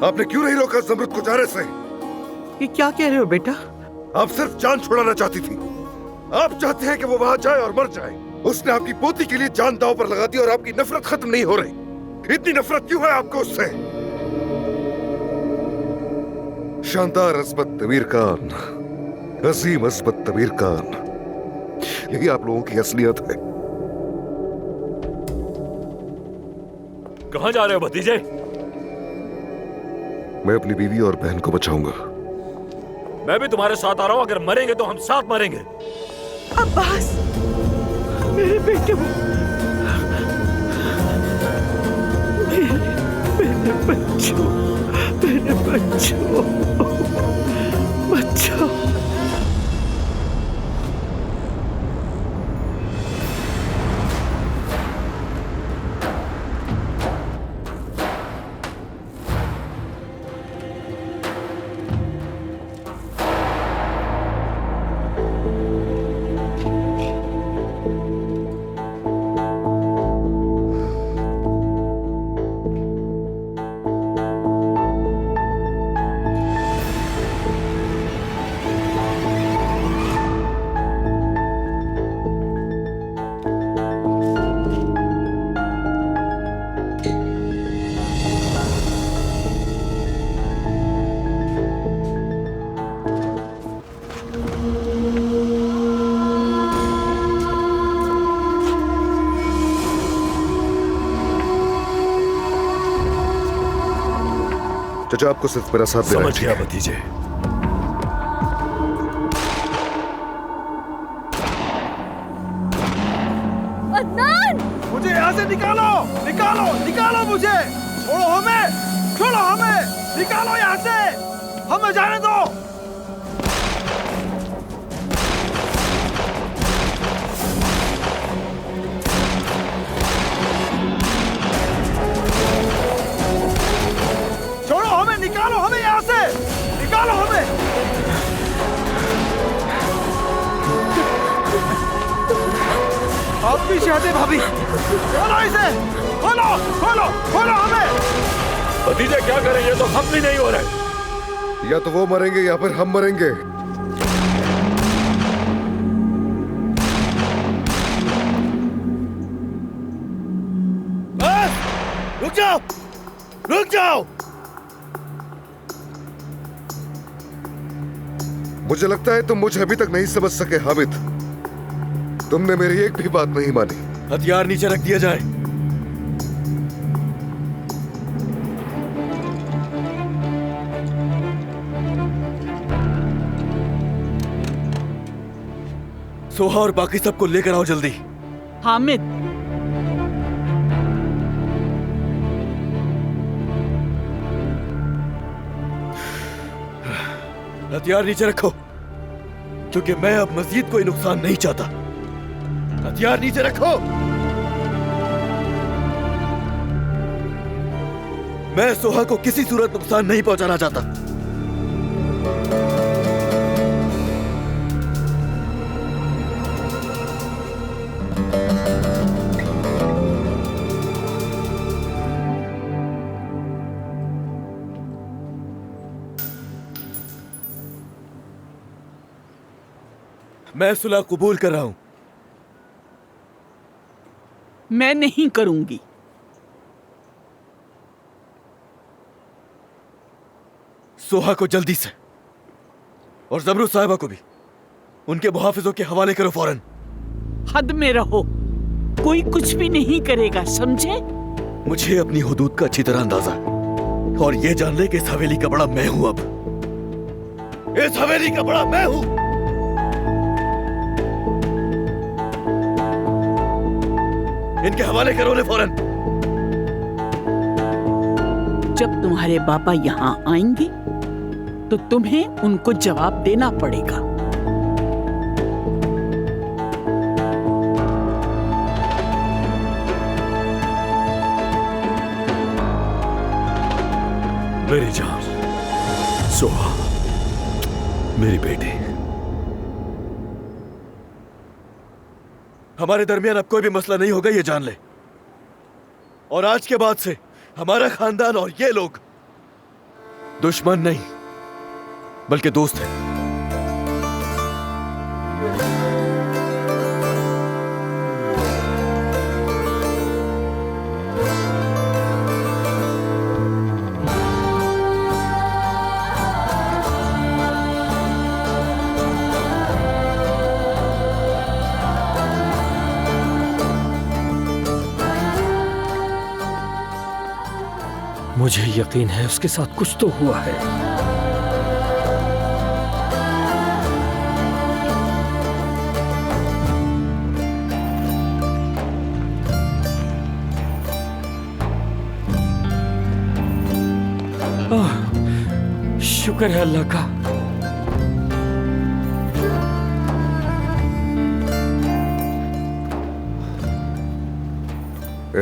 आपने क्यों नहीं रोका ज़मरुद को जाने से? ये क्या कह रहे हो बेटा? आप सिर्फ जान छुड़ाना चाहती थी। आप चाहते हैं कि वो वहां जाए और मर जाए। उसने आपकी पोती के लिए जान दांव पर लगा दी और आपकी नफरत खत्म नहीं हो रही। इतनी नफरत क्यों है आपको उससे? शानदार अज़मत तमीर खान, अजीम अज़मत तमीर खान, यही आप लोगों की असलियत है। कहां जा रहे हो भतीजे? मैं अपनी बीवी और बहन को बचाऊंगा। मैं भी तुम्हारे साथ आ रहा हूं। अगर मरेंगे तो हम साथ मरेंगे। अब्बास, मेरे बेटे, मेरे बच्चों, मेरे बच्चों, बच्चों। चाचा, आपको सिर्फ मेरा साथ देना है। समझ गया भतीजे। अदनान! मुझे यहाँ से निकालो, निकालो, निकालो मुझे! छोड़ो हमें, छोड़ो हमें, निकालो यहाँ से, हमें जाने दो। छोड़ो हमें, निकालो हमें यहाँ से, निकालो हमें। आप भी शहदे भाभी, खोलो इसे, खोलो, खोलो, खोलो हमें। भतीजे क्या करें? ये तो हम भी नहीं हो रहे। या तो वो मरेंगे या फिर हम मरेंगे। बस, रुक जाओ, रुक जाओ। मुझे लगता है तुम मुझे अभी तक नहीं समझ सके हामिद। तुमने मेरी एक भी बात नहीं मानी। हथियार नीचे रख दिया जाए। सोहा और बाकी सबको लेकर आओ जल्दी। हामिद, हथियार नीचे रखो, क्योंकि मैं अब मस्जिद कोई नुकसान नहीं चाहता। हथियार नीचे रखो। मैं सोहा को किसी सूरत नुकसान नहीं पहुंचाना चाहता। मैं सुलह कबूल कर रहा हूं। मैं नहीं करूंगी। सोहा को जल्दी से और ज़मरुद साहिबा को भी उनके मुहाफिजों के हवाले करो फौरन। हद में रहो, कोई कुछ भी नहीं करेगा, समझे? मुझे अपनी हुदूद का अच्छी तरह अंदाजा है और ये जान ले कि इस हवेली का बड़ा मैं हूं। अब इस हवेली का बड़ा मैं हूं। इनके हवाले करो उन्हें फौरन। जब तुम्हारे पापा यहाँ आएंगे तो तुम्हें उनको जवाब देना पड़ेगा। मेरी जान, सोहा, मेरी बेटी। हमारे दरमियान अब कोई भी मसला नहीं होगा, ये जान ले। और आज के बाद से हमारा खानदान और ये लोग दुश्मन नहीं, बल्कि दोस्त है। मुझे यकीन है उसके साथ कुछ तो हुआ है। शुक्र है अल्लाह का।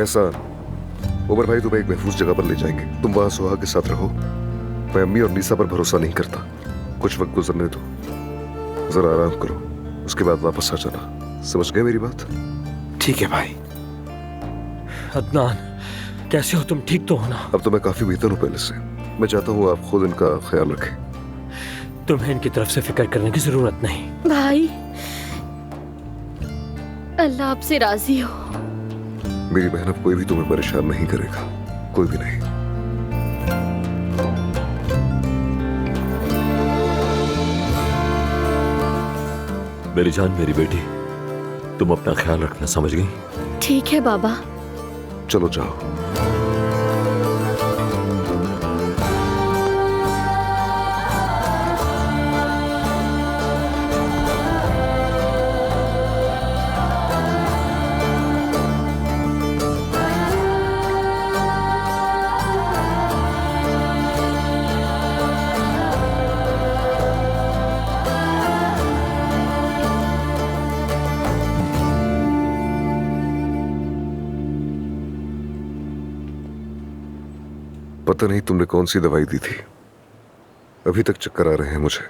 ऐसा उमर भाई तुम्हें एक महफूज जगह पर ले जाएंगे। तुम वहां सुहा के साथ रहो। मैं अम्मी और नीसा पर भरोसा नहीं करता। कुछ वक्त गुजरने दो, जरा आराम करो, उसके बाद वापस आ जाना। समझ गए मेरी बात? ठीक है भाई। अदनान, कैसे हो तुम? ठीक तो हो ना? अब तो मैं काफी बेहतर हूँ पहले से। मैं चाहता हूँ आप खुद इनका ख्याल रखें। तुम्हें इनकी तरफ से फिक्र करने की जरूरत नहीं। भाई, अल्लाह आपसे राजी हो। मेरी बहन, अब कोई भी तुम्हें परेशान नहीं करेगा, कोई भी नहीं। मेरी जान, मेरी बेटी, तुम अपना ख्याल रखना, समझ गई? ठीक है बाबा। चलो जाओ। पता नहीं तुमने कौन सी दवाई दी थी, अभी तक चक्कर आ रहे हैं मुझे।